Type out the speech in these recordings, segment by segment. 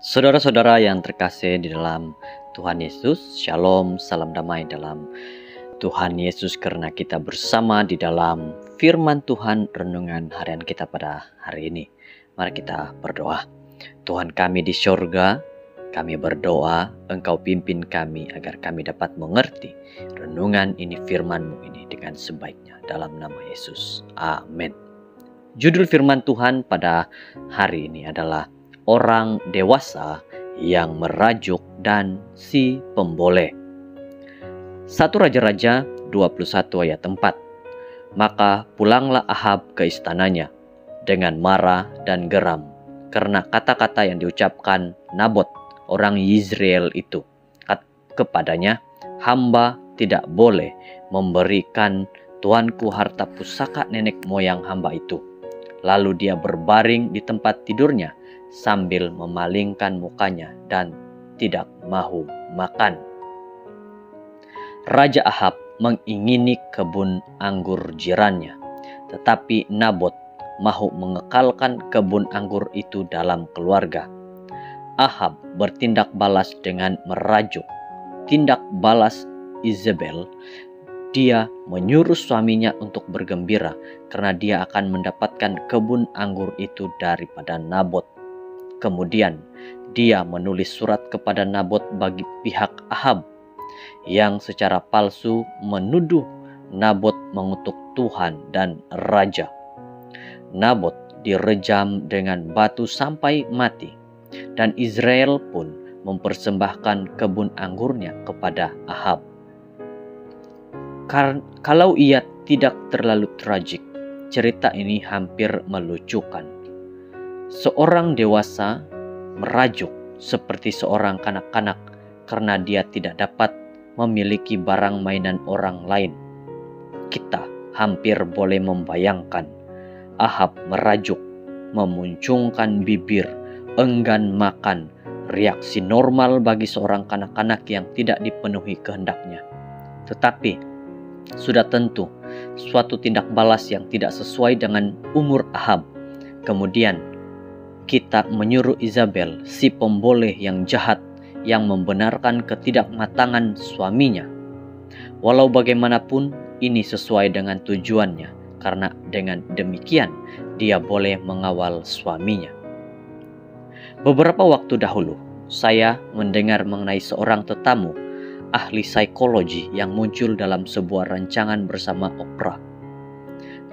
Saudara-saudara yang terkasih di dalam Tuhan Yesus, Shalom, salam damai dalam Tuhan Yesus, karena kita bersama di dalam firman Tuhan renungan harian kita pada hari ini. Mari kita berdoa. Tuhan kami di sorga, kami berdoa Engkau pimpin kami agar kami dapat mengerti renungan ini, firman-Mu ini dengan sebaiknya, dalam nama Yesus. Amin. Judul firman Tuhan pada hari ini adalah orang dewasa yang merajuk dan si pemboleh. 1 Raja-Raja 21 ayat 4. Maka pulanglah Ahab ke istananya dengan marah dan geram karena kata-kata yang diucapkan Nabot orang Yizreel itu kepadanya, hamba tidak boleh memberikan tuanku harta pusaka nenek moyang hamba itu. Lalu dia berbaring di tempat tidurnya sambil memalingkan mukanya dan tidak mahu makan. Raja Ahab mengingini kebun anggur jirannya, tetapi Nabot mahu mengekalkan kebun anggur itu dalam keluarga. Ahab bertindak balas dengan merajuk. Tindak balas Izebel, dia menyuruh suaminya untuk bergembira karena dia akan mendapatkan kebun anggur itu daripada Nabot. Kemudian dia menulis surat kepada Nabot bagi pihak Ahab yang secara palsu menuduh Nabot mengutuk Tuhan dan raja. Nabot direjam dengan batu sampai mati, dan Israel pun mempersembahkan kebun anggurnya kepada Ahab. Kalau ia tidak terlalu tragik, cerita ini hampir melucukan. Seorang dewasa merajuk seperti seorang kanak-kanak karena dia tidak dapat memiliki barang mainan orang lain. Kita hampir boleh membayangkan Ahab merajuk, memuncungkan bibir, enggan makan, reaksi normal bagi seorang kanak-kanak yang tidak dipenuhi kehendaknya. Tetapi sudah tentu suatu tindak balas yang tidak sesuai dengan umur Ahab. Kemudian kita menyuruh Izabel, si pemboleh yang jahat, yang membenarkan ketidakmatangan suaminya. Walau bagaimanapun ini sesuai dengan tujuannya, karena dengan demikian dia boleh mengawal suaminya. Beberapa waktu dahulu saya mendengar mengenai seorang tetamu ahli psikologi yang muncul dalam sebuah rancangan bersama Oprah.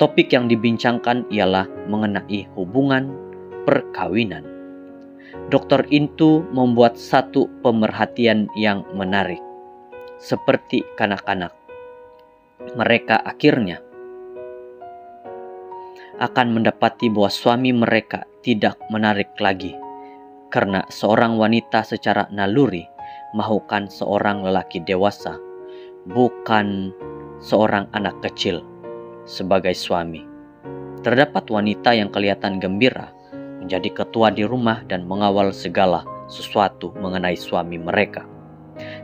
Topik yang dibincangkan ialah mengenai hubungan perkawinan. Dokter itu membuat satu pemerhatian yang menarik. Seperti kanak-kanak, mereka akhirnya akan mendapati bahwa suami mereka tidak menarik lagi, karena seorang wanita secara naluri mahukan seorang lelaki dewasa, bukan seorang anak kecil sebagai suami. Terdapat wanita yang kelihatan gembira menjadi ketua di rumah dan mengawal segala sesuatu mengenai suami mereka.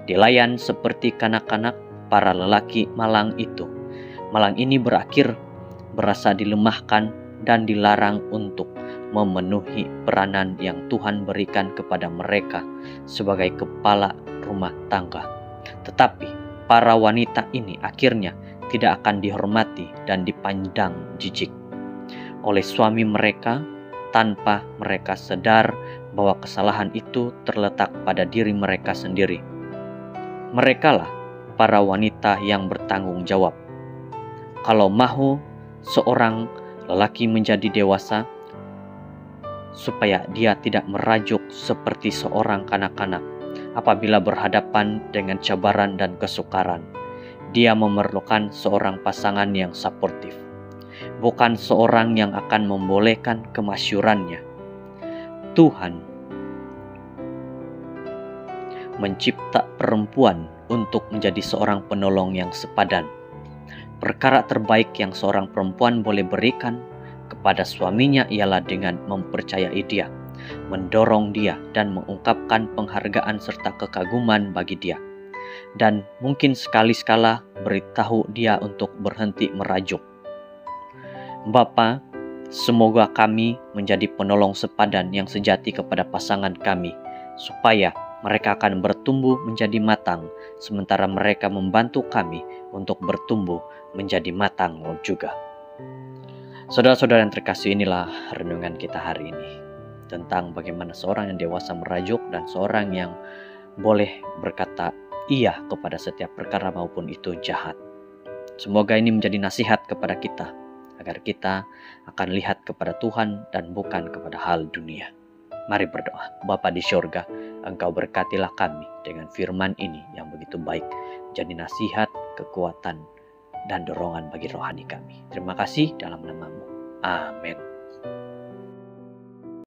Dilayan seperti kanak-kanak para lelaki malang itu. Malang ini berakhir berasa dilemahkan dan dilarang untuk memenuhi peranan yang Tuhan berikan kepada mereka sebagai kepala rumah tangga. Tetapi para wanita ini akhirnya tidak akan dihormati dan dipandang jijik oleh suami mereka, tanpa mereka sadar bahwa kesalahan itu terletak pada diri mereka sendiri. Merekalah para wanita yang bertanggung jawab. Kalau mahu seorang lelaki menjadi dewasa, supaya dia tidak merajuk seperti seorang kanak-kanak apabila berhadapan dengan cabaran dan kesukaran, dia memerlukan seorang pasangan yang suportif, bukan seorang yang akan membolehkan kemasyurannya. Tuhan mencipta perempuan untuk menjadi seorang penolong yang sepadan. Perkara terbaik yang seorang perempuan boleh berikan kepada suaminya ialah dengan mempercayai dia, mendorong dia, dan mengungkapkan penghargaan serta kekaguman bagi dia. Dan mungkin sekali-sekala beritahu dia untuk berhenti merajuk. Bapa, semoga kami menjadi penolong sepadan yang sejati kepada pasangan kami, supaya mereka akan bertumbuh menjadi matang, sementara mereka membantu kami untuk bertumbuh menjadi matang juga. Saudara-saudara yang terkasih, inilah renungan kita hari ini tentang bagaimana seorang yang dewasa merajuk dan seorang yang boleh berkata iya kepada setiap perkara maupun itu jahat. Semoga ini menjadi nasihat kepada kita, agar kita akan lihat kepada Tuhan dan bukan kepada hal dunia. Mari berdoa. Bapa di syurga, Engkau berkatilah kami dengan firman ini yang begitu baik, jadi nasihat, kekuatan, dan dorongan bagi rohani kami. Terima kasih dalam nama-Mu. Amin.